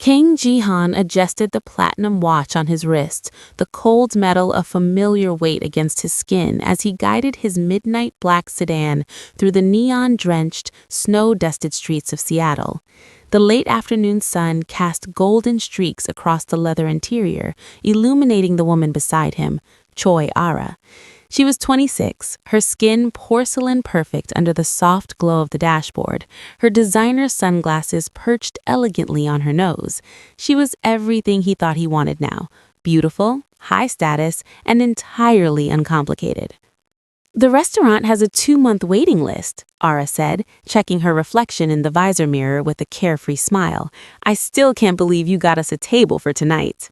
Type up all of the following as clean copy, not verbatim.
King Jihan adjusted the platinum watch on his wrist, the cold metal a familiar weight against his skin as he guided his midnight black sedan through the neon-drenched, snow-dusted streets of Seattle. The late afternoon sun cast golden streaks across the leather interior, illuminating the woman beside him, Choi Ara. She was 26, her skin porcelain perfect under the soft glow of the dashboard, her designer sunglasses perched elegantly on her nose. She was everything he thought he wanted now: beautiful, high status, and entirely uncomplicated. "The restaurant has a 2-month waiting list," Ara said, checking her reflection in the visor mirror with a carefree smile. "I still can't believe you got us a table for tonight."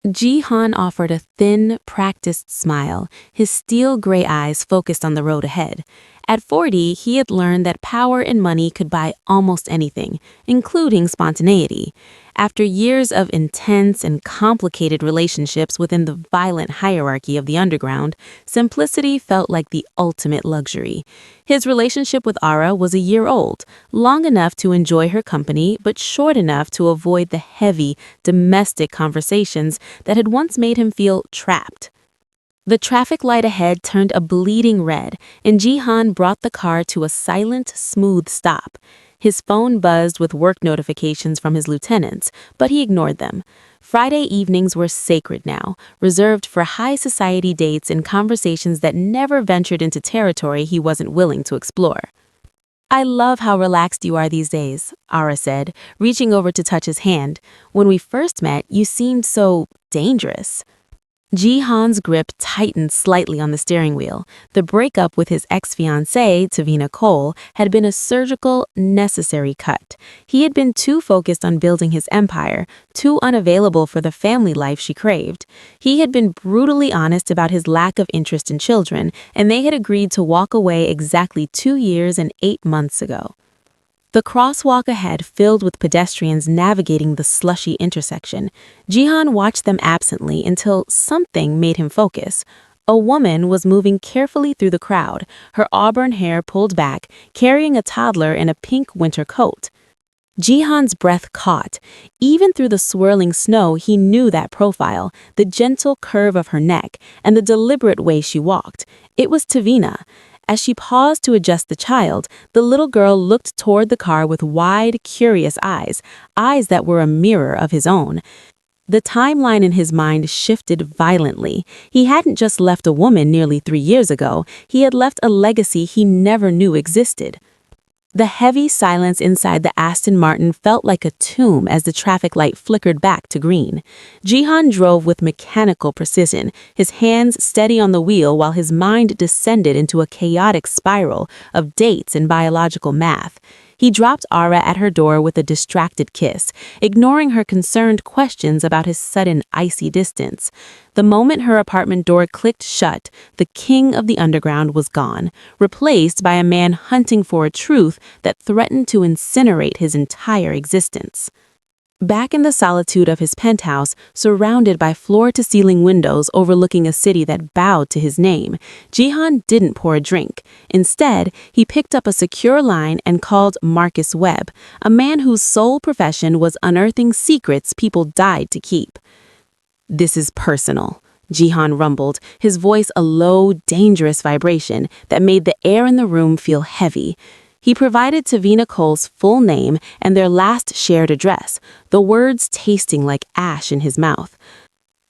Jihan offered a thin, practiced smile, his steel-gray eyes focused on the road ahead. At 40, he had learned that power and money could buy almost anything, including spontaneity. After years of intense and complicated relationships within the violent hierarchy of the underground, simplicity felt like the ultimate luxury. His relationship with Ara was a year old, long enough to enjoy her company, but short enough to avoid the heavy, domestic conversations that had once made him feel trapped. The traffic light ahead turned a bleeding red, and Jihan brought the car to a silent, smooth stop. His phone buzzed with work notifications from his lieutenants, but he ignored them. Friday evenings were sacred now, reserved for high society dates and conversations that never ventured into territory he wasn't willing to explore. "I love how relaxed you are these days," Ara said, reaching over to touch his hand. "When we first met, you seemed so dangerous." Jihan's grip tightened slightly on the steering wheel. The breakup with his ex-fiancée, Tavina Cole, had been a surgical, necessary cut. He had been too focused on building his empire, too unavailable for the family life she craved. He had been brutally honest about his lack of interest in children, and they had agreed to walk away exactly 2 years and 8 months ago. The crosswalk ahead filled with pedestrians navigating the slushy intersection. Jihan watched them absently until something made him focus. A woman was moving carefully through the crowd, her auburn hair pulled back, carrying a toddler in a pink winter coat. Jihan's breath caught. Even through the swirling snow, he knew that profile, the gentle curve of her neck, and the deliberate way she walked. It was Tavina. As she paused to adjust the child, the little girl looked toward the car with wide, curious eyes that were a mirror of his own. The timeline in his mind shifted violently. He hadn't just left a woman nearly 3 years ago, he had left a legacy he never knew existed. The heavy silence inside the Aston Martin felt like a tomb as the traffic light flickered back to green. Jihan drove with mechanical precision, his hands steady on the wheel while his mind descended into a chaotic spiral of dates and biological math. He dropped Ara at her door with a distracted kiss, ignoring her concerned questions about his sudden icy distance. The moment her apartment door clicked shut, the king of the underground was gone, replaced by a man hunting for a truth that threatened to incinerate his entire existence. Back in the solitude of his penthouse, surrounded by floor-to-ceiling windows overlooking a city that bowed to his name, Jihan didn't pour a drink. Instead, he picked up a secure line and called Marcus Webb, a man whose sole profession was unearthing secrets people died to keep. "This is personal," Jihan rumbled, his voice a low, dangerous vibration that made the air in the room feel heavy. He provided Tavina Cole's full name and their last shared address, the words tasting like ash in his mouth.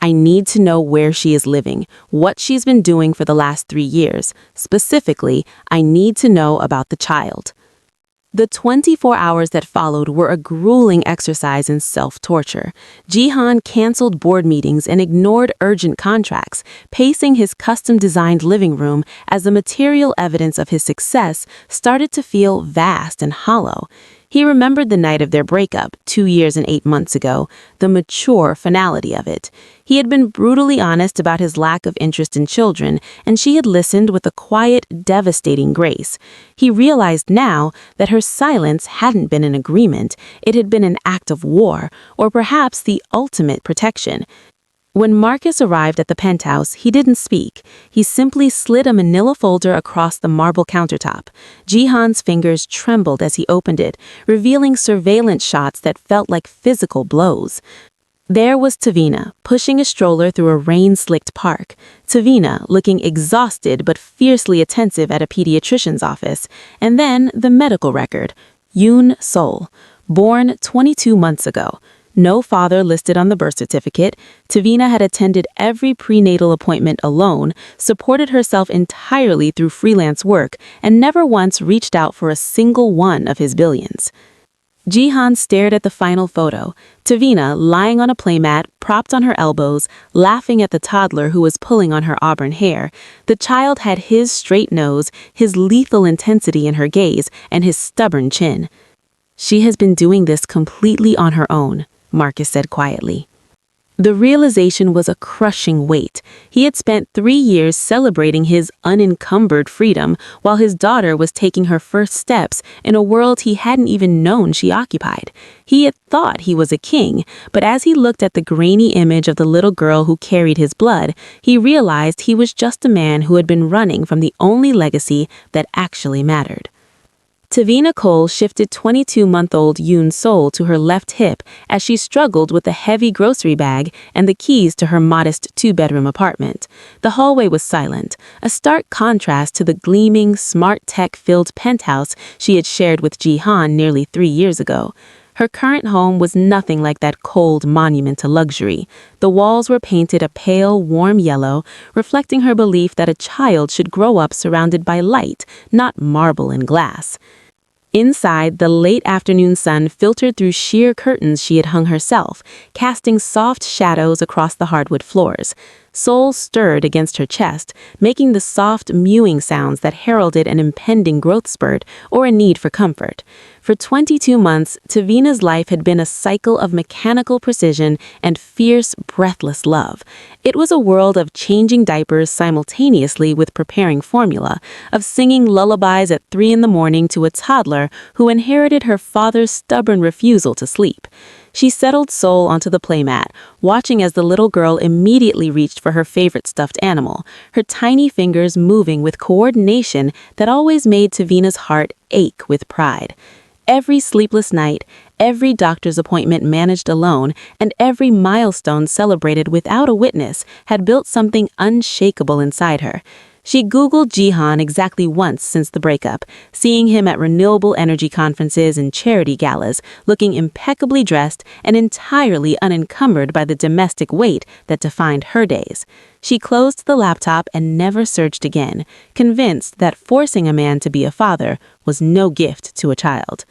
"I need to know where she is living, what she's been doing for the last 3 years. Specifically, I need to know about the child." The 24 hours that followed were a grueling exercise in self-torture. Jihan canceled board meetings and ignored urgent contracts, pacing his custom-designed living room as the material evidence of his success started to feel vast and hollow. He remembered the night of their breakup, 2 years and 8 months ago, the mature finality of it. He had been brutally honest about his lack of interest in children, and she had listened with a quiet, devastating grace. He realized now that her silence hadn't been an agreement, it had been an act of war, or perhaps the ultimate protection. When Marcus arrived at the penthouse, he didn't speak. He simply slid a manila folder across the marble countertop. Jihan's fingers trembled as he opened it, revealing surveillance shots that felt like physical blows. There was Tavina, pushing a stroller through a rain-slicked park. Tavina, looking exhausted but fiercely attentive at a pediatrician's office. And then the medical record. Yoon Sol, born 22 months ago. No father listed on the birth certificate. Tavina had attended every prenatal appointment alone, supported herself entirely through freelance work, and never once reached out for a single one of his billions. Jihan stared at the final photo. Tavina, lying on a playmat, propped on her elbows, laughing at the toddler who was pulling on her auburn hair. The child had his straight nose, his lethal intensity in her gaze, and his stubborn chin. "She has been doing this completely on her own," Marcus said quietly. The realization was a crushing weight. He had spent 3 years celebrating his unencumbered freedom while his daughter was taking her first steps in a world he hadn't even known she occupied. He had thought he was a king, but as he looked at the grainy image of the little girl who carried his blood, he realized he was just a man who had been running from the only legacy that actually mattered. Tavina Cole shifted 22-month-old Yoon Sol to her left hip as she struggled with a heavy grocery bag and the keys to her modest 2-bedroom apartment. The hallway was silent, a stark contrast to the gleaming, smart tech-filled penthouse she had shared with Jihan nearly 3 years ago. Her current home was nothing like that cold monument to luxury. The walls were painted a pale, warm yellow, reflecting her belief that a child should grow up surrounded by light, not marble and glass. Inside, the late afternoon sun filtered through sheer curtains she had hung herself, casting soft shadows across the hardwood floors. Sol stirred against her chest, making the soft, mewing sounds that heralded an impending growth spurt or a need for comfort. For 22 months, Tavina's life had been a cycle of mechanical precision and fierce, breathless love. It was a world of changing diapers simultaneously with preparing formula, of singing lullabies at 3 in the morning to a toddler who inherited her father's stubborn refusal to sleep. She settled Sol onto the playmat, watching as the little girl immediately reached for her favorite stuffed animal, her tiny fingers moving with coordination that always made Tavina's heart ache with pride. Every sleepless night, every doctor's appointment managed alone, and every milestone celebrated without a witness had built something unshakable inside her. She Googled Jihan exactly once since the breakup, seeing him at renewable energy conferences and charity galas, looking impeccably dressed and entirely unencumbered by the domestic weight that defined her days. She closed the laptop and never searched again, convinced that forcing a man to be a father was no gift to a child.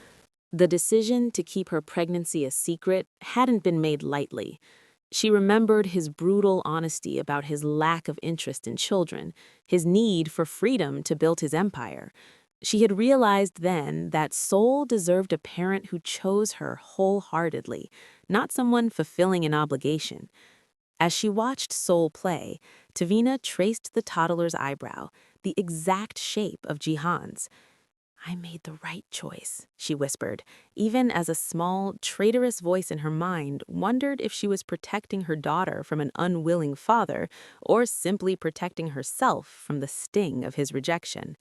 The decision to keep her pregnancy a secret hadn't been made lightly. She remembered his brutal honesty about his lack of interest in children, his need for freedom to build his empire. She had realized then that Sol deserved a parent who chose her wholeheartedly, not someone fulfilling an obligation. As she watched Sol play, Tavina traced the toddler's eyebrow, the exact shape of Jihan's. "I made the right choice," she whispered, even as a small, traitorous voice in her mind wondered if she was protecting her daughter from an unwilling father or simply protecting herself from the sting of his rejection.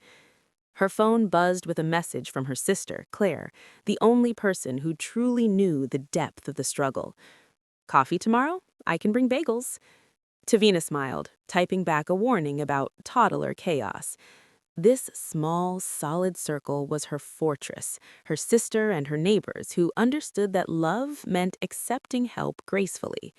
Her phone buzzed with a message from her sister, Claire, the only person who truly knew the depth of the struggle. "Coffee tomorrow? I can bring bagels." Tavina smiled, typing back a warning about toddler chaos. This small, solid circle was her fortress, her sister and her neighbors who understood that love meant accepting help gracefully.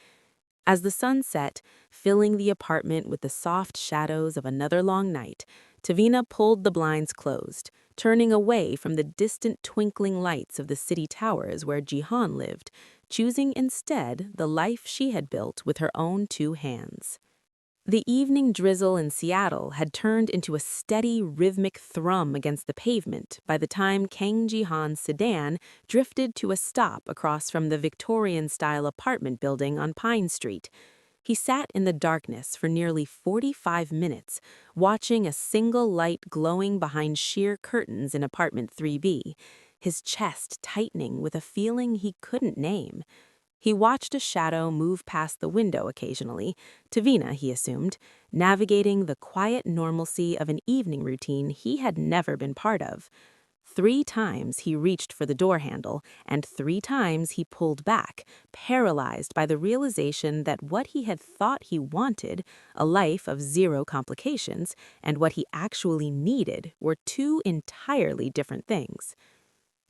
As the sun set, filling the apartment with the soft shadows of another long night, Tavina pulled the blinds closed, turning away from the distant twinkling lights of the city towers where Jihan lived, choosing instead the life she had built with her own 2 hands. The evening drizzle in Seattle had turned into a steady, rhythmic thrum against the pavement by the time Kang Ji-han's sedan drifted to a stop across from the Victorian-style apartment building on Pine Street. He sat in the darkness for nearly 45 minutes, watching a single light glowing behind sheer curtains in apartment 3B, his chest tightening with a feeling he couldn't name. He watched a shadow move past the window occasionally, Tavina, he assumed, navigating the quiet normalcy of an evening routine he had never been part of. 3 times he reached for the door handle, and 3 times he pulled back, paralyzed by the realization that what he had thought he wanted, a life of 0 complications, and what he actually needed were 2 entirely different things.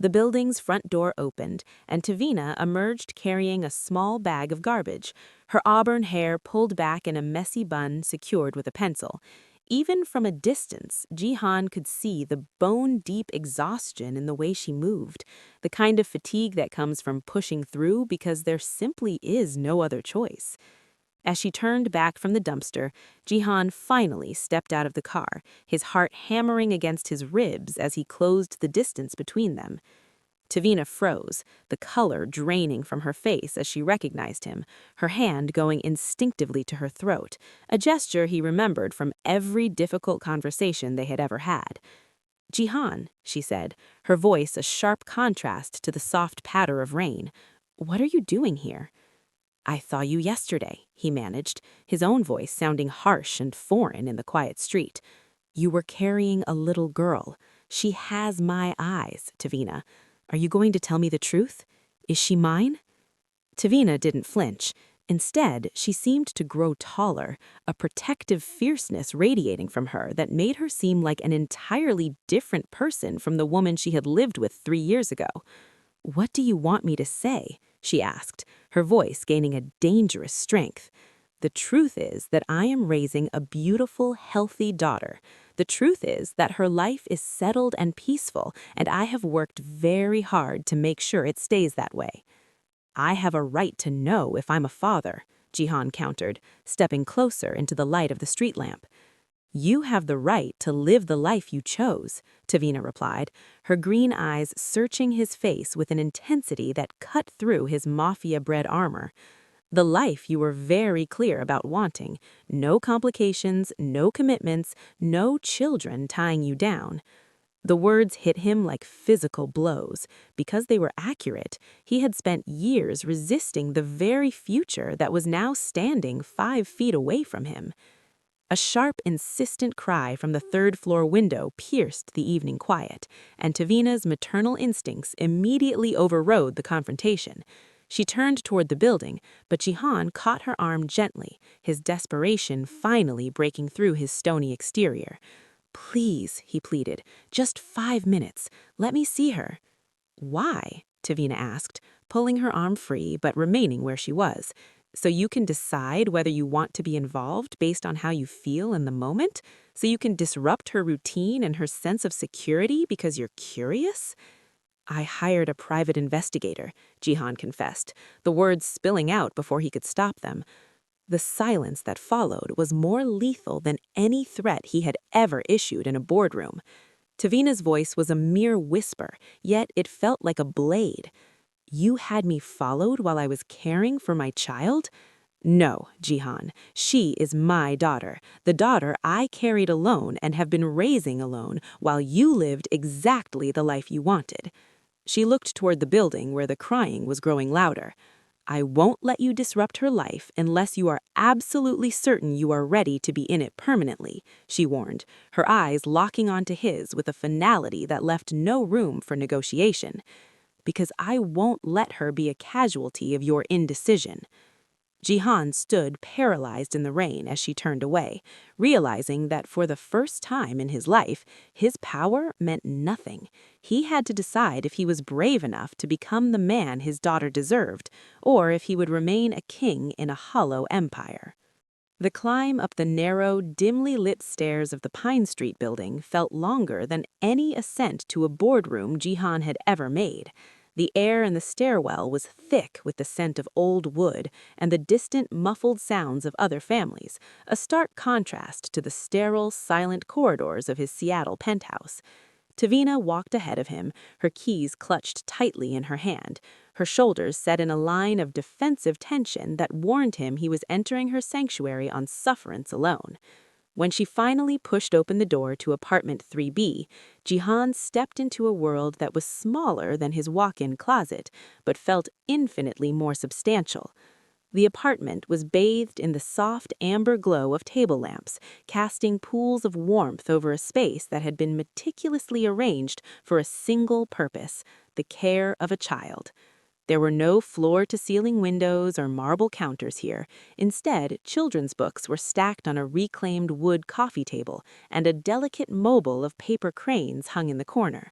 The building's front door opened, and Tavina emerged carrying a small bag of garbage, her auburn hair pulled back in a messy bun secured with a pencil. Even from a distance, Jihan could see the bone-deep exhaustion in the way she moved, the kind of fatigue that comes from pushing through because there simply is no other choice. As she turned back from the dumpster, Jihan finally stepped out of the car, his heart hammering against his ribs as he closed the distance between them. Tavina froze, the color draining from her face as she recognized him, her hand going instinctively to her throat, a gesture he remembered from every difficult conversation they had ever had. "Jihan," she said, her voice a sharp contrast to the soft patter of rain. "What are you doing here?" "I saw you yesterday," he managed, his own voice sounding harsh and foreign in the quiet street. "You were carrying a little girl. She has my eyes, Tavina. Are you going to tell me the truth? Is she mine?" Tavina didn't flinch. Instead, she seemed to grow taller, a protective fierceness radiating from her that made her seem like an entirely different person from the woman she had lived with 3 years ago. "What do you want me to say?" she asked, her voice gaining a dangerous strength. "The truth is that I am raising a beautiful, healthy daughter. The truth is that her life is settled and peaceful, and I have worked very hard to make sure it stays that way." "I have a right to know if I'm a father," Jihan countered, stepping closer into the light of the street lamp. "You have the right to live the life you chose," Tavina replied, her green eyes searching his face with an intensity that cut through his Mafia-bred armor. "The life you were very clear about wanting. No complications, no commitments, no children tying you down." The words hit him like physical blows. Because they were accurate, he had spent years resisting the very future that was now standing 5 feet away from him. A sharp, insistent cry from the third-floor window pierced the evening quiet, and Tavina's maternal instincts immediately overrode the confrontation. She turned toward the building, but Jihan caught her arm gently, his desperation finally breaking through his stony exterior. "Please," he pleaded, "just 5 minutes. Let me see her." "Why?" Tavina asked, pulling her arm free but remaining where she was. "So you can decide whether you want to be involved based on how you feel in the moment? So you can disrupt her routine and her sense of security because you're curious?" "I hired a private investigator," Jihan confessed, the words spilling out before he could stop them. The silence that followed was more lethal than any threat he had ever issued in a boardroom. Tavina's voice was a mere whisper, yet it felt like a blade. "You had me followed while I was caring for my child?" "No, Jihan. She is my daughter, the daughter I carried alone and have been raising alone while you lived exactly the life you wanted." She looked toward the building where the crying was growing louder. "I won't let you disrupt her life unless you are absolutely certain you are ready to be in it permanently," she warned, her eyes locking onto his with a finality that left no room for negotiation. "Because I won't let her be a casualty of your indecision." Jihan stood paralyzed in the rain as she turned away, realizing that for the first time in his life, his power meant nothing. He had to decide if he was brave enough to become the man his daughter deserved, or if he would remain a king in a hollow empire. The climb up the narrow, dimly lit stairs of the Pine Street building felt longer than any ascent to a boardroom Jihan had ever made. The air in the stairwell was thick with the scent of old wood and the distant, muffled sounds of other families, a stark contrast to the sterile, silent corridors of his Seattle penthouse. Tavina walked ahead of him, her keys clutched tightly in her hand, her shoulders set in a line of defensive tension that warned him he was entering her sanctuary on sufferance alone. When she finally pushed open the door to apartment 3B, Jihan stepped into a world that was smaller than his walk-in closet, but felt infinitely more substantial. The apartment was bathed in the soft amber glow of table lamps, casting pools of warmth over a space that had been meticulously arranged for a single purpose: the care of a child. There were no floor-to-ceiling windows or marble counters here. Instead, children's books were stacked on a reclaimed wood coffee table, and a delicate mobile of paper cranes hung in the corner.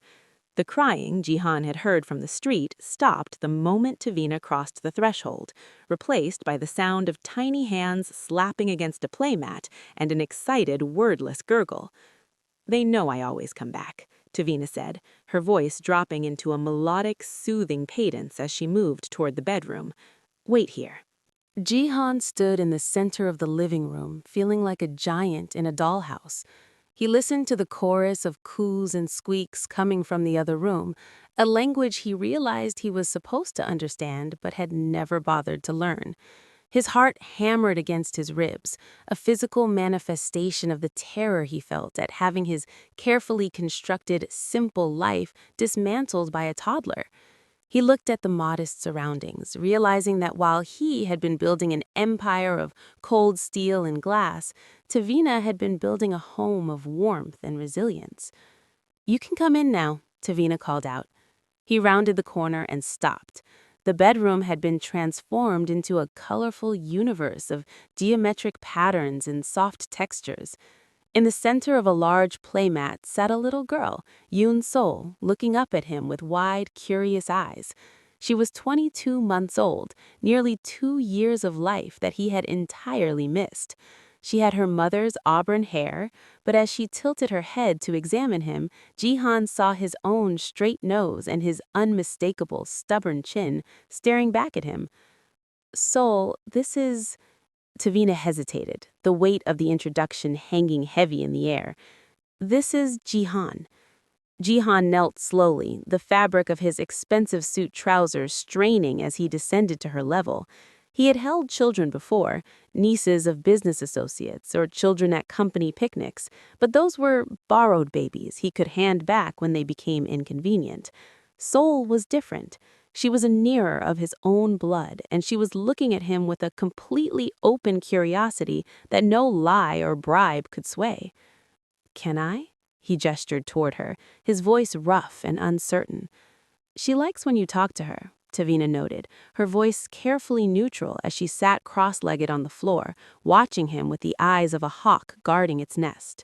The crying Jihan had heard from the street stopped the moment Tavina crossed the threshold, replaced by the sound of tiny hands slapping against a playmat and an excited, wordless gurgle. "They know I always come back," Tavina said, her voice dropping into a melodic, soothing cadence as she moved toward the bedroom. "Wait here." Jihan stood in the center of the living room, feeling like a giant in a dollhouse. He listened to the chorus of coos and squeaks coming from the other room, a language he realized he was supposed to understand but had never bothered to learn. His heart hammered against his ribs, a physical manifestation of the terror he felt at having his carefully constructed, simple life dismantled by a toddler. He looked at the modest surroundings, realizing that while he had been building an empire of cold steel and glass, Tavina had been building a home of warmth and resilience. "You can come in now," Tavina called out. He rounded the corner and stopped. The bedroom had been transformed into a colorful universe of geometric patterns and soft textures. In the center of a large playmat sat a little girl, Yoon Sol, looking up at him with wide, curious eyes. She was 22 months old, nearly 2 years of life that he had entirely missed. She had her mother's auburn hair, but as she tilted her head to examine him, Jihan saw his own straight nose and his unmistakable, stubborn chin staring back at him. "Sol, this is—" Tavina hesitated, the weight of the introduction hanging heavy in the air. "This is Jihan." Jihan knelt slowly, the fabric of his expensive suit trousers straining as he descended to her level. He had held children before, nieces of business associates or children at company picnics, but those were borrowed babies he could hand back when they became inconvenient. Sol was different. She was a mirror of his own blood, and she was looking at him with a completely open curiosity that no lie or bribe could sway. "Can I?" He gestured toward her, his voice rough and uncertain. "She likes when you talk to her," Tavina noted, her voice carefully neutral as she sat cross-legged on the floor, watching him with the eyes of a hawk guarding its nest.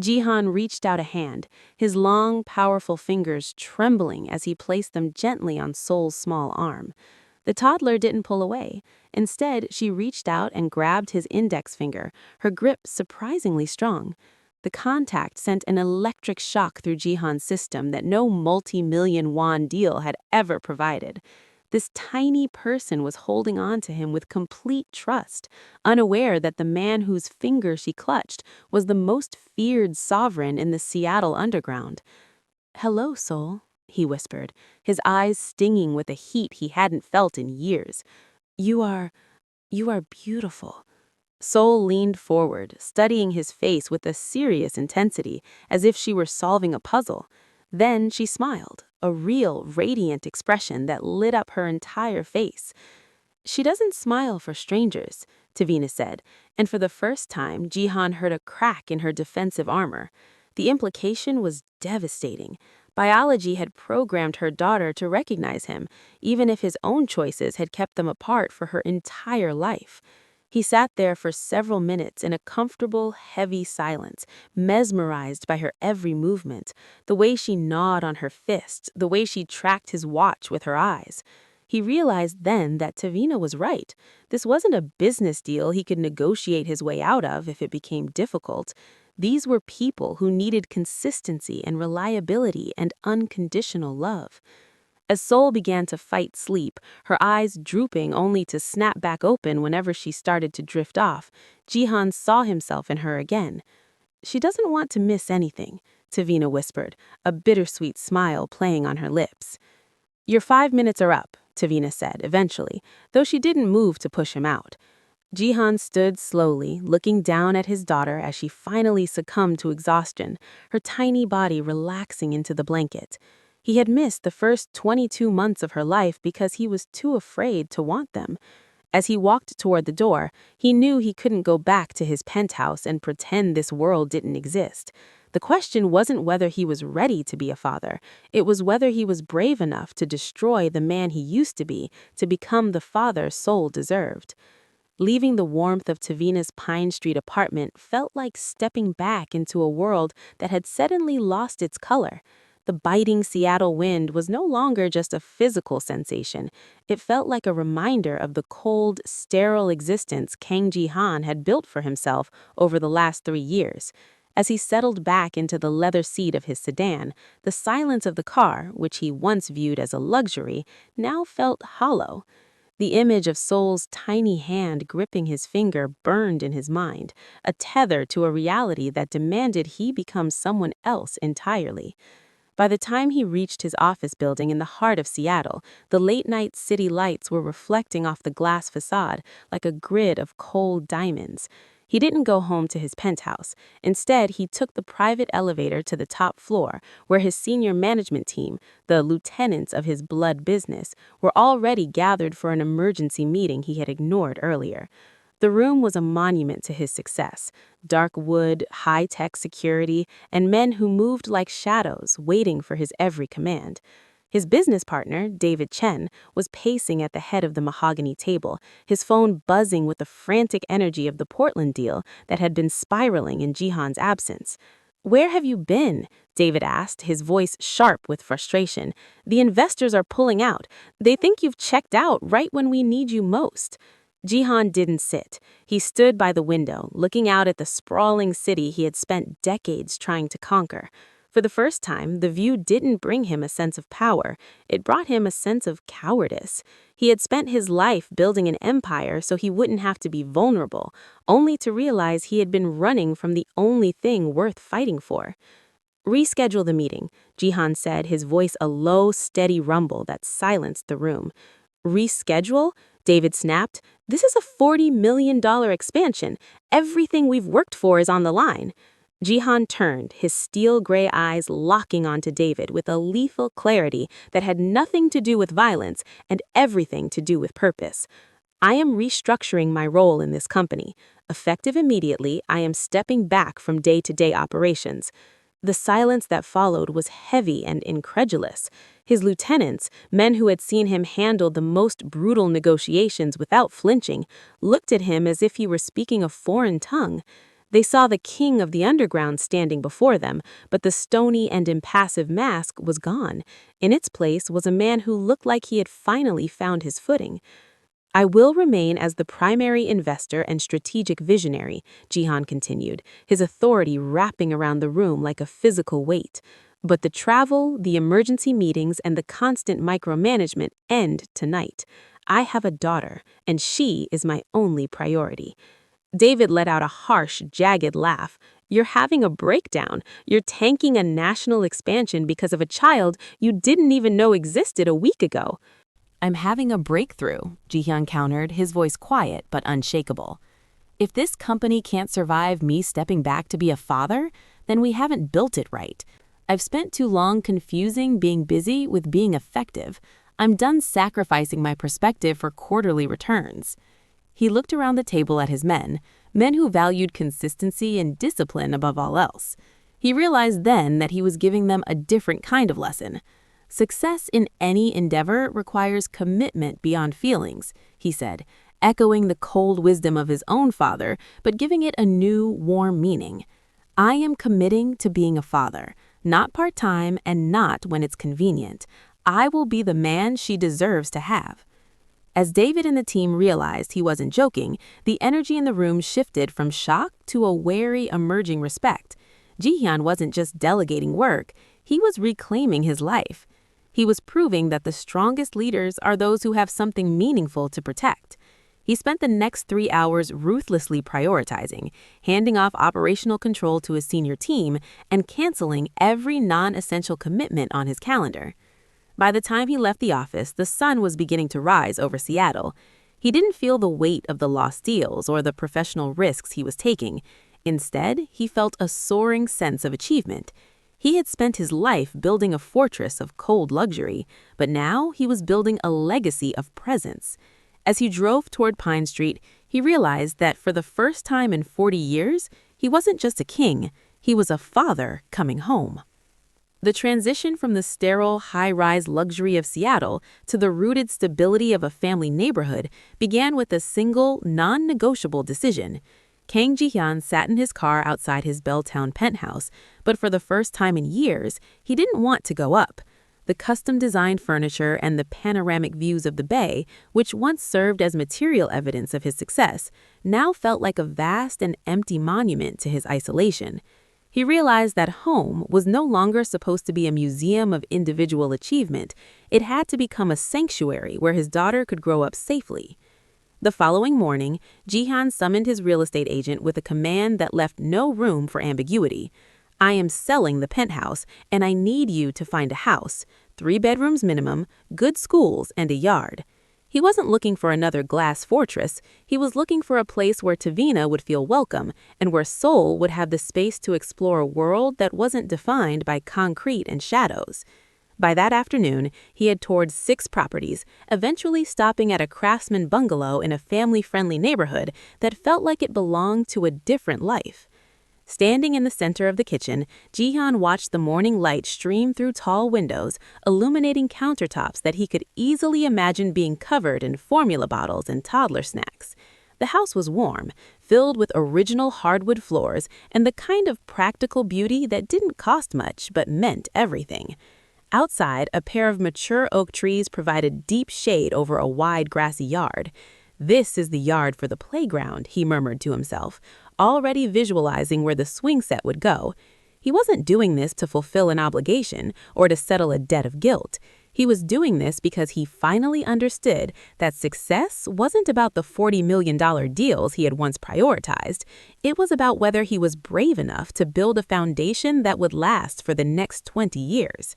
Jihan reached out a hand, his long, powerful fingers trembling as he placed them gently on Sol's small arm. The toddler didn't pull away. Instead, she reached out and grabbed his index finger, her grip surprisingly strong. The contact sent an electric shock through Jihan's system that no multi-million won deal had ever provided. This tiny person was holding on to him with complete trust, unaware that the man whose finger she clutched was the most feared sovereign in the Seattle underground. "Hello, Sol," he whispered, his eyes stinging with a heat he hadn't felt in years. You are beautiful." Sol leaned forward, studying his face with a serious intensity, as if she were solving a puzzle. Then she smiled, a real, radiant expression that lit up her entire face. "She doesn't smile for strangers," Tavina said, and for the first time, Jihan heard a crack in her defensive armor. The implication was devastating. Biology had programmed her daughter to recognize him, even if his own choices had kept them apart for her entire life. He sat there for several minutes in a comfortable, heavy silence, mesmerized by her every movement, the way she gnawed on her fist, the way she tracked his watch with her eyes. He realized then that Tavina was right. This wasn't a business deal he could negotiate his way out of if it became difficult. These were people who needed consistency and reliability and unconditional love. As Sol began to fight sleep, her eyes drooping only to snap back open whenever she started to drift off, Jihan saw himself in her again. "She doesn't want to miss anything," Tavina whispered, a bittersweet smile playing on her lips. "Your 5 minutes are up," Tavina said, eventually, though she didn't move to push him out. Jihan stood slowly, looking down at his daughter as she finally succumbed to exhaustion, her tiny body relaxing into the blanket. He had missed the first 22 months of her life because he was too afraid to want them. As he walked toward the door, he knew he couldn't go back to his penthouse and pretend this world didn't exist. The question wasn't whether he was ready to be a father. It was whether he was brave enough to destroy the man he used to be to become the father Soul deserved. Leaving the warmth of Tavina's Pine Street apartment felt like stepping back into a world that had suddenly lost its color. The biting Seattle wind was no longer just a physical sensation. It felt like a reminder of the cold, sterile existence Kang Ji-han had built for himself over the last 3 years. As he settled back into the leather seat of his sedan, the silence of the car, which he once viewed as a luxury, now felt hollow. The image of Soul's tiny hand gripping his finger burned in his mind, a tether to a reality that demanded he become someone else entirely. By the time he reached his office building in the heart of Seattle, the late-night city lights were reflecting off the glass facade like a grid of cold diamonds. He didn't go home to his penthouse. Instead, he took the private elevator to the top floor, where his senior management team, the lieutenants of his blood business, were already gathered for an emergency meeting he had ignored earlier. The room was a monument to his success: dark wood, high-tech security, and men who moved like shadows, waiting for his every command. His business partner, David Chen, was pacing at the head of the mahogany table, his phone buzzing with the frantic energy of the Portland deal that had been spiraling in Jihan's absence. "Where have you been?" David asked, his voice sharp with frustration. "The investors are pulling out. They think you've checked out right when we need you most." Jihan didn't sit. He stood by the window, looking out at the sprawling city he had spent decades trying to conquer. For the first time, the view didn't bring him a sense of power. It brought him a sense of cowardice. He had spent his life building an empire so he wouldn't have to be vulnerable, only to realize he had been running from the only thing worth fighting for. "Reschedule the meeting," Jihan said, his voice a low, steady rumble that silenced the room. "Reschedule?" David snapped. "This is a $40 million expansion. Everything we've worked for is on the line." Jihan turned, his steel gray eyes locking onto David with a lethal clarity that had nothing to do with violence and everything to do with purpose. "I am restructuring my role in this company. Effective immediately, I am stepping back from day-to-day operations." The silence that followed was heavy and incredulous. His lieutenants, men who had seen him handle the most brutal negotiations without flinching, looked at him as if he were speaking a foreign tongue. They saw the king of the underground standing before them, but the stony and impassive mask was gone. In its place was a man who looked like he had finally found his footing. "I will remain as the primary investor and strategic visionary," Jihan continued, his authority wrapping around the room like a physical weight. "But the travel, the emergency meetings, and the constant micromanagement end tonight. I have a daughter, and she is my only priority." David let out a harsh, jagged laugh. "You're having a breakdown. You're tanking a national expansion because of a child you didn't even know existed a week ago." "I'm having a breakthrough," Jihyun countered, his voice quiet but unshakable. "If this company can't survive me stepping back to be a father, then we haven't built it right. I've spent too long confusing being busy with being effective. I'm done sacrificing my perspective for quarterly returns." He looked around the table at his men who valued consistency and discipline above all else. He realized then that he was giving them a different kind of lesson. "Success in any endeavor requires commitment beyond feelings," he said, echoing the cold wisdom of his own father, but giving it a new, warm meaning. "I am committing to being a father, not part-time and not when it's convenient. I will be the man she deserves to have." As David and the team realized he wasn't joking, the energy in the room shifted from shock to a wary, emerging respect. Jihyun wasn't just delegating work, he was reclaiming his life. He was proving that the strongest leaders are those who have something meaningful to protect. He spent the next 3 hours ruthlessly prioritizing, handing off operational control to his senior team, and canceling every non-essential commitment on his calendar. By the time he left the office, the sun was beginning to rise over Seattle. He didn't feel the weight of the lost deals or the professional risks he was taking. Instead, he felt a soaring sense of achievement. He had spent his life building a fortress of cold luxury, but now he was building a legacy of presence. As he drove toward Pine Street, he realized that for the first time in 40 years, he wasn't just a king, he was a father coming home. The transition from the sterile, high-rise luxury of Seattle to the rooted stability of a family neighborhood began with a single, non-negotiable decision. Kang Ji-hyun sat in his car outside his Belltown penthouse, but for the first time in years, he didn't want to go up. The custom-designed furniture and the panoramic views of the bay, which once served as material evidence of his success, now felt like a vast and empty monument to his isolation. He realized that home was no longer supposed to be a museum of individual achievement. It had to become a sanctuary where his daughter could grow up safely. The following morning, Ji-hyun summoned his real estate agent with a command that left no room for ambiguity. "I am selling the penthouse, and I need you to find a house, 3 bedrooms minimum, good schools, and a yard." He wasn't looking for another glass fortress. He was looking for a place where Tavina would feel welcome and where Seoul would have the space to explore a world that wasn't defined by concrete and shadows. By that afternoon, he had toured 6 properties, eventually stopping at a craftsman bungalow in a family-friendly neighborhood that felt like it belonged to a different life. Standing in the center of the kitchen, Ji-hyun watched the morning light stream through tall windows, illuminating countertops that he could easily imagine being covered in formula bottles and toddler snacks. The house was warm, filled with original hardwood floors and the kind of practical beauty that didn't cost much but meant everything. Outside, a pair of mature oak trees provided deep shade over a wide grassy yard. "This is the yard for the playground," he murmured to himself, already visualizing where the swing set would go. He wasn't doing this to fulfill an obligation or to settle a debt of guilt. He was doing this because he finally understood that success wasn't about the $40 million deals he had once prioritized. It was about whether he was brave enough to build a foundation that would last for the next 20 years.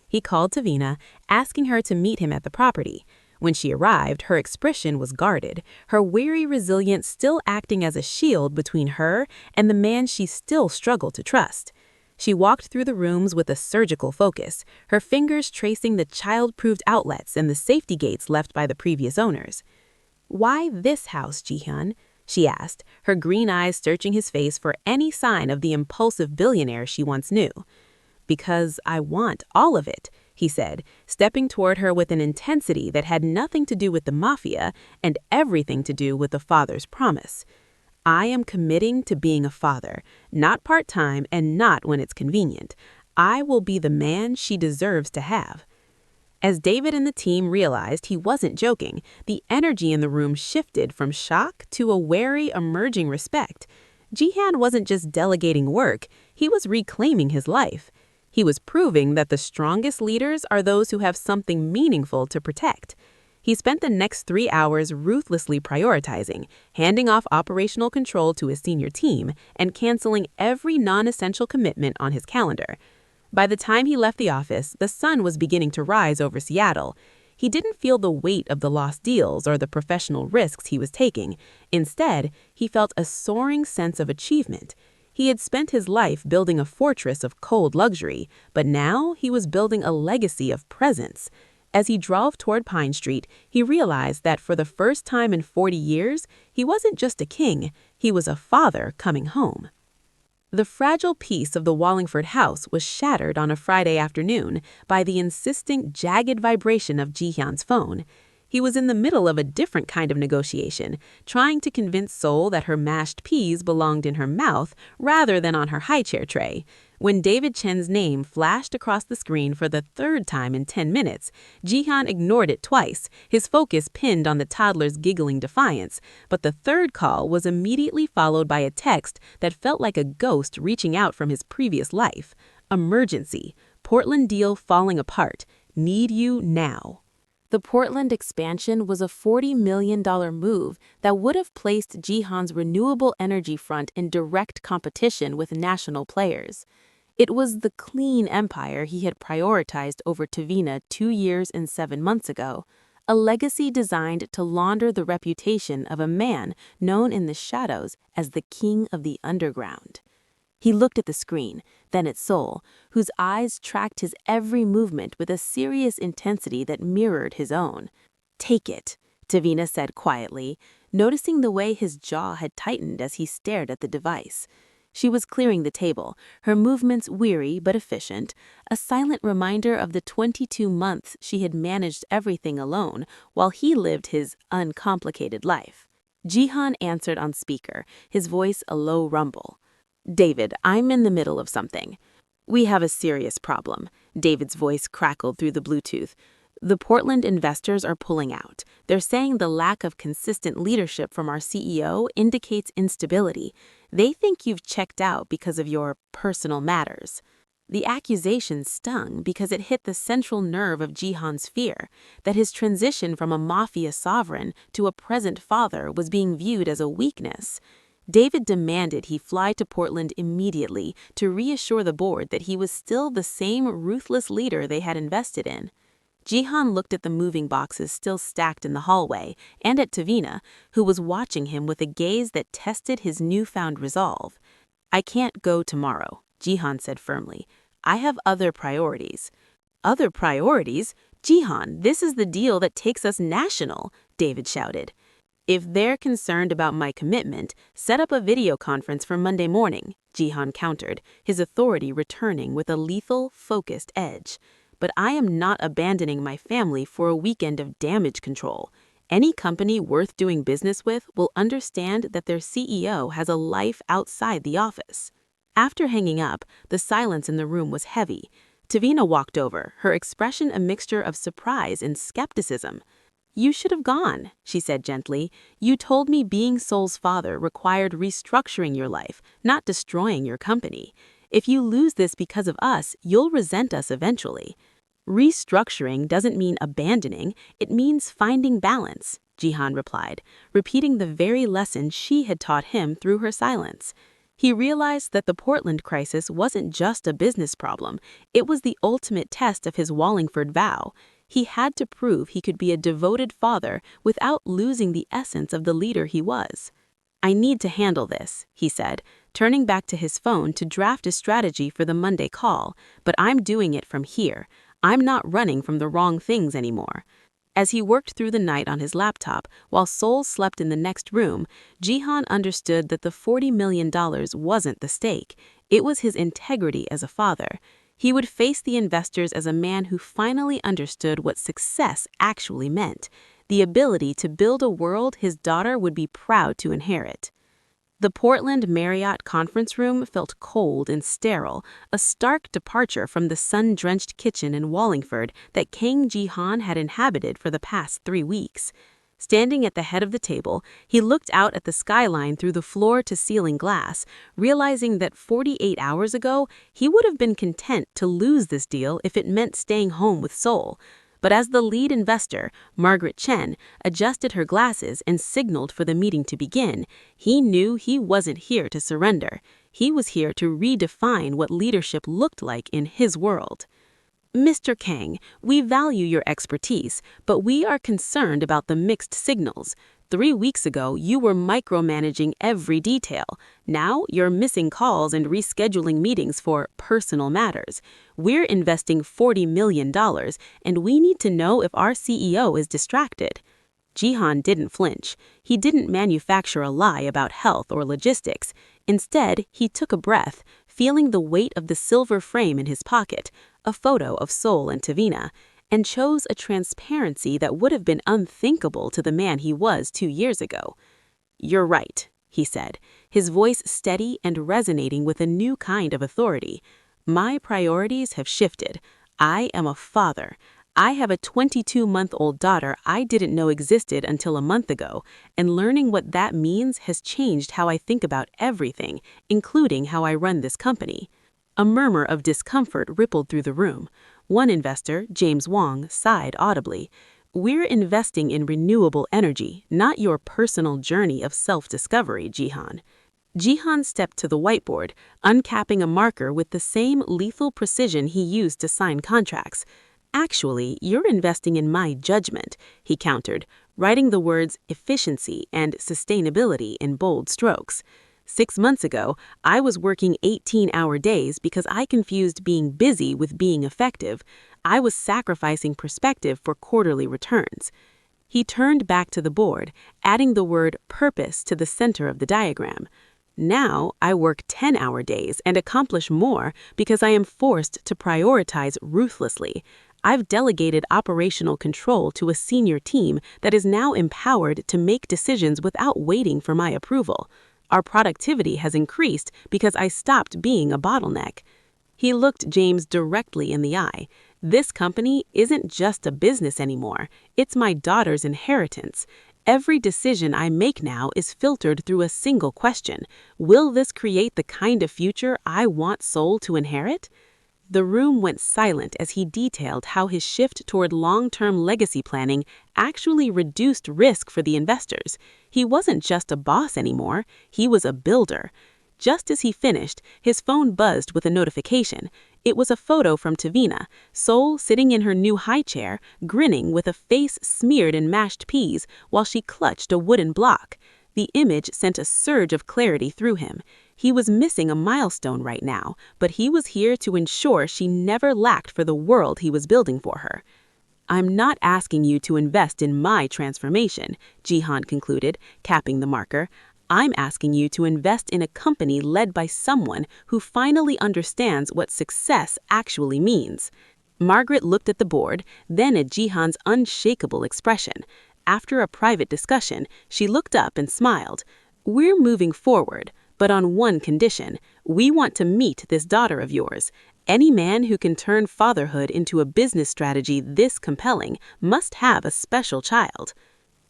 He called Tavina, asking her to meet him at the property. When she arrived, her expression was guarded, her weary resilience still acting as a shield between her and the man she still struggled to trust. She walked through the rooms with a surgical focus, her fingers tracing the child-proofed outlets and the safety gates left by the previous owners. "Why this house, Ji-hyun?" she asked, her green eyes searching his face for any sign of the impulsive billionaire she once knew. "Because I want all of it," he said, stepping toward her with an intensity that had nothing to do with the Mafia and everything to do with the father's promise. "I am committing to being a father, not part-time and not when it's convenient. I will be the man she deserves to have." As David and the team realized he wasn't joking, the energy in the room shifted from shock to a wary, emerging respect. Ji-hyun wasn't just delegating work, he was reclaiming his life. He was proving that the strongest leaders are those who have something meaningful to protect. He spent the next 3 hours ruthlessly prioritizing, handing off operational control to his senior team, and canceling every non-essential commitment on his calendar. By the time he left the office, the sun was beginning to rise over Seattle. He didn't feel the weight of the lost deals or the professional risks he was taking. Instead, he felt a soaring sense of achievement. He had spent his life building a fortress of cold luxury, but now he was building a legacy of presence. As he drove toward Pine Street, he realized that for the first time in 40 years, he wasn't just a king, he was a father coming home. The fragile peace of the Wallingford house was shattered on a Friday afternoon by the insistent, jagged vibration of Ji-hyun's phone. He was in the middle of a different kind of negotiation, trying to convince Seoul that her mashed peas belonged in her mouth rather than on her high-chair tray. When David Chen's name flashed across the screen for the 3rd time in 10 minutes, Ji-hyun ignored it twice, his focus pinned on the toddler's giggling defiance. But the 3rd call was immediately followed by a text that felt like a ghost reaching out from his previous life. "Emergency. Portland deal falling apart. Need you now." The Portland expansion was a $40 million move that would have placed Ji-hyun's renewable energy front in direct competition with national players. It was the clean empire he had prioritized over Tavina 2 years and 7 months ago, a legacy designed to launder the reputation of a man known in the shadows as the King of the Underground. He looked at the screen, then at Sol, whose eyes tracked his every movement with a serious intensity that mirrored his own. "Take it," Tavina said quietly, noticing the way his jaw had tightened as he stared at the device. She was clearing the table, her movements weary but efficient, a silent reminder of the 22 months she had managed everything alone while he lived his uncomplicated life. Jihan answered on speaker, his voice a low rumble. "David, I'm in the middle of something." "We have a serious problem," David's voice crackled through the Bluetooth. "The Portland investors are pulling out. They're saying the lack of consistent leadership from our CEO indicates instability. They think you've checked out because of your personal matters." The accusation stung because it hit the central nerve of Jihan's fear, that his transition from a Mafia sovereign to a present father was being viewed as a weakness. David demanded he fly to Portland immediately to reassure the board that he was still the same ruthless leader they had invested in. Jihan looked at the moving boxes still stacked in the hallway and at Tavina, who was watching him with a gaze that tested his newfound resolve. "I can't go tomorrow," Jihan said firmly. "I have other priorities." "Other priorities? Jihan, this is the deal that takes us national," David shouted. "If they're concerned about my commitment, set up a video conference for Monday morning," Jihan countered, his authority returning with a lethal, focused edge. "But I am not abandoning my family for a weekend of damage control. Any company worth doing business with will understand that their CEO has a life outside the office." After hanging up, the silence in the room was heavy. Tavina walked over, her expression a mixture of surprise and skepticism. "You should have gone," she said gently. "You told me being Sol's father required restructuring your life, not destroying your company. If you lose this because of us, you'll resent us eventually." "Restructuring doesn't mean abandoning, it means finding balance," Jihan replied, repeating the very lesson she had taught him through her silence. He realized that the Portland crisis wasn't just a business problem, it was the ultimate test of his Wallingford vow. He had to prove he could be a devoted father without losing the essence of the leader he was. "I need to handle this," he said, turning back to his phone to draft a strategy for the Monday call, "but I'm doing it from here. I'm not running from the wrong things anymore." As he worked through the night on his laptop, while Sol slept in the next room, Jihan understood that the $40 million wasn't the stake. It was his integrity as a father. He would face the investors as a man who finally understood what success actually meant, the ability to build a world his daughter would be proud to inherit. The Portland Marriott conference room felt cold and sterile, a stark departure from the sun-drenched kitchen in Wallingford that Kang Jihan had inhabited for the past 3 weeks. Standing at the head of the table, he looked out at the skyline through the floor-to-ceiling glass, realizing that 48 hours ago, he would have been content to lose this deal if it meant staying home with Sol. But as the lead investor, Margaret Chen, adjusted her glasses and signaled for the meeting to begin, he knew he wasn't here to surrender. He was here to redefine what leadership looked like in his world. "Mr. Kang, we value your expertise, but we are concerned about the mixed signals. 3 weeks ago, you were micromanaging every detail. Now, you're missing calls and rescheduling meetings for personal matters. We're investing $40 million, and we need to know if our CEO is distracted." Jihan didn't flinch. He didn't manufacture a lie about health or logistics. Instead, he took a breath, feeling the weight of the silver frame in his pocket, a photo of Sol and Tavina, and chose a transparency that would have been unthinkable to the man he was 2 years ago. "You're right," he said, his voice steady and resonating with a new kind of authority. "My priorities have shifted. I am a father. I have a 22-month-old daughter I didn't know existed until a month ago, and learning what that means has changed how I think about everything, including how I run this company." A murmur of discomfort rippled through the room. One investor, James Wong, sighed audibly. "We're investing in renewable energy, not your personal journey of self-discovery, Jihan." Jihan stepped to the whiteboard, uncapping a marker with the same lethal precision he used to sign contracts. Actually, you're investing in my judgment, he countered, writing the words efficiency and sustainability in bold strokes. 6 months ago, I was working 18-hour days because I confused being busy with being effective. I was sacrificing perspective for quarterly returns. He turned back to the board, adding the word purpose to the center of the diagram. Now, I work 10-hour days and accomplish more because I am forced to prioritize ruthlessly. I've delegated operational control to a senior team that is now empowered to make decisions without waiting for my approval. Our productivity has increased because I stopped being a bottleneck. He looked James directly in the eye. This company isn't just a business anymore. It's my daughter's inheritance. Every decision I make now is filtered through a single question. Will this create the kind of future I want Soul to inherit? The room went silent as he detailed how his shift toward long-term legacy planning actually reduced risk for the investors. He wasn't just a boss anymore, he was a builder. Just as he finished, his phone buzzed with a notification. It was a photo from Tavina, Soul sitting in her new high chair, grinning with a face smeared in mashed peas while she clutched a wooden block. The image sent a surge of clarity through him. He was missing a milestone right now, but he was here to ensure she never lacked for the world he was building for her. I'm not asking you to invest in my transformation, Jihan concluded, capping the marker. I'm asking you to invest in a company led by someone who finally understands what success actually means. Margaret looked at the board, then at Jihan's unshakable expression. After a private discussion, she looked up and smiled. We're moving forward, but on one condition. We want to meet this daughter of yours. Any man who can turn fatherhood into a business strategy this compelling must have a special child.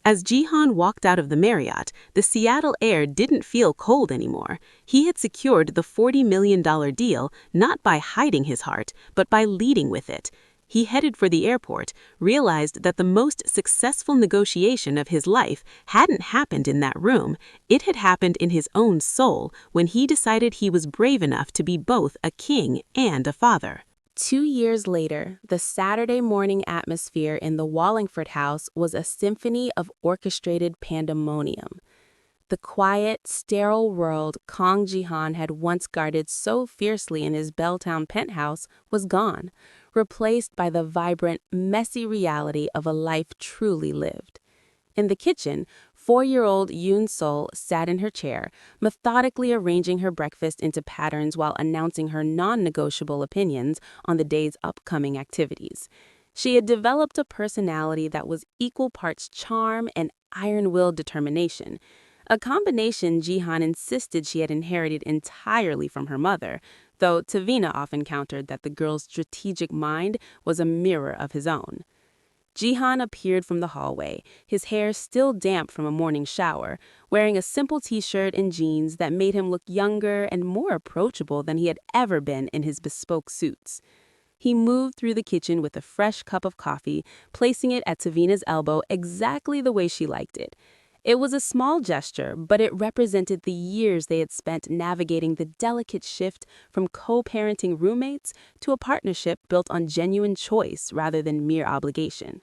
As Jihan walked out of the Marriott, the Seattle air didn't feel cold anymore. He had secured the $40 million deal not by hiding his heart, but by leading with it. He headed for the airport, realized that the most successful negotiation of his life hadn't happened in that room. It had happened in his own soul when he decided he was brave enough to be both a king and a father. 2 years later, the Saturday morning atmosphere in the Wallingford house was a symphony of orchestrated pandemonium. The quiet, sterile world Kong Jihan had once guarded so fiercely in his Belltown penthouse was gone, replaced by the vibrant, messy reality of a life truly lived. In the kitchen, 4-year-old Yoon Sol sat in her chair, methodically arranging her breakfast into patterns while announcing her non-negotiable opinions on the day's upcoming activities. She had developed a personality that was equal parts charm and iron-willed determination, a combination Jihan insisted she had inherited entirely from her mother, though Tavina often countered that the girl's strategic mind was a mirror of his own. Jihan appeared from the hallway, his hair still damp from a morning shower, wearing a simple t-shirt and jeans that made him look younger and more approachable than he had ever been in his bespoke suits. He moved through the kitchen with a fresh cup of coffee, placing it at Tavina's elbow exactly the way she liked it. It was a small gesture, but it represented the years they had spent navigating the delicate shift from co-parenting roommates to a partnership built on genuine choice rather than mere obligation.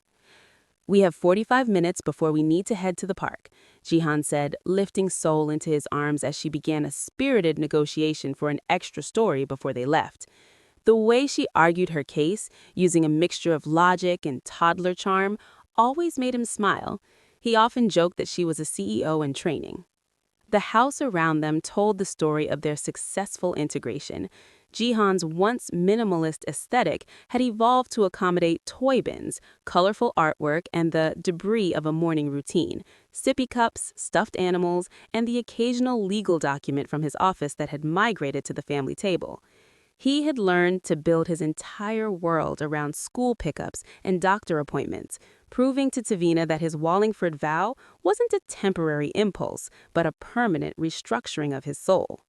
We have 45 minutes before we need to head to the park, Jihan said, lifting Sol into his arms as she began a spirited negotiation for an extra story before they left. The way she argued her case, using a mixture of logic and toddler charm, always made him smile. He often joked that she was a CEO in training. The house around them told the story of their successful integration. Jihan's once minimalist aesthetic had evolved to accommodate toy bins, colorful artwork, and the debris of a morning routine, sippy cups, stuffed animals, and the occasional legal document from his office that had migrated to the family table. He had learned to build his entire world around school pickups and doctor appointments, proving to Tavina that his Wallingford vow wasn't a temporary impulse, but a permanent restructuring of his soul.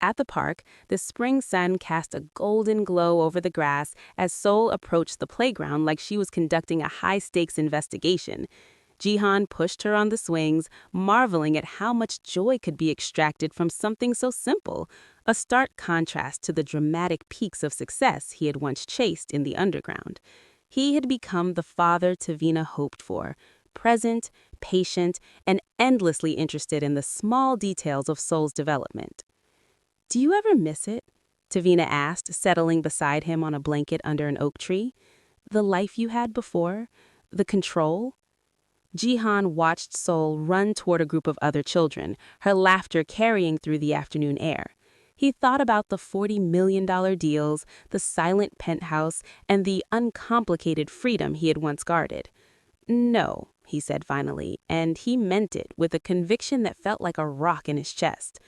At the park, the spring sun cast a golden glow over the grass as Sol approached the playground like she was conducting a high-stakes investigation. Jihan pushed her on the swings, marveling at how much joy could be extracted from something so simple, a stark contrast to the dramatic peaks of success he had once chased in the underground. He had become the father Tavina hoped for, present, patient, and endlessly interested in the small details of Sol's development. "Do you ever miss it?" Tavina asked, settling beside him on a blanket under an oak tree. "The life you had before? The control?" Jihan watched Sol run toward a group of other children, her laughter carrying through the afternoon air. He thought about the $40 million deals, the silent penthouse, and the uncomplicated freedom he had once guarded. "No," he said finally, and he meant it with a conviction that felt like a rock in his chest.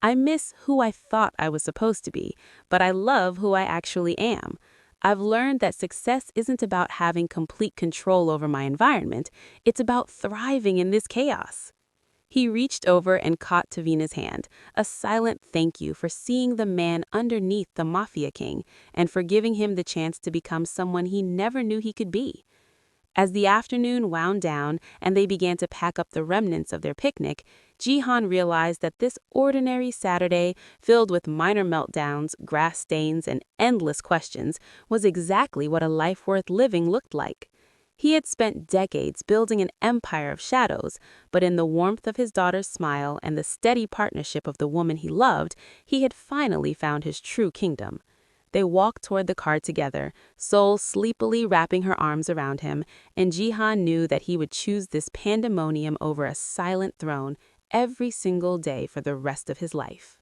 "I miss who I thought I was supposed to be, but I love who I actually am. I've learned that success isn't about having complete control over my environment, it's about thriving in this chaos." He reached over and caught Tavina's hand, a silent thank you for seeing the man underneath the Mafia king and for giving him the chance to become someone he never knew he could be. As the afternoon wound down and they began to pack up the remnants of their picnic, Jihan realized that this ordinary Saturday, filled with minor meltdowns, grass stains, and endless questions, was exactly what a life worth living looked like. He had spent decades building an empire of shadows, but in the warmth of his daughter's smile and the steady partnership of the woman he loved, he had finally found his true kingdom. They walked toward the car together, Sol sleepily wrapping her arms around him, and Jihan knew that he would choose this pandemonium over a silent throne every single day for the rest of his life.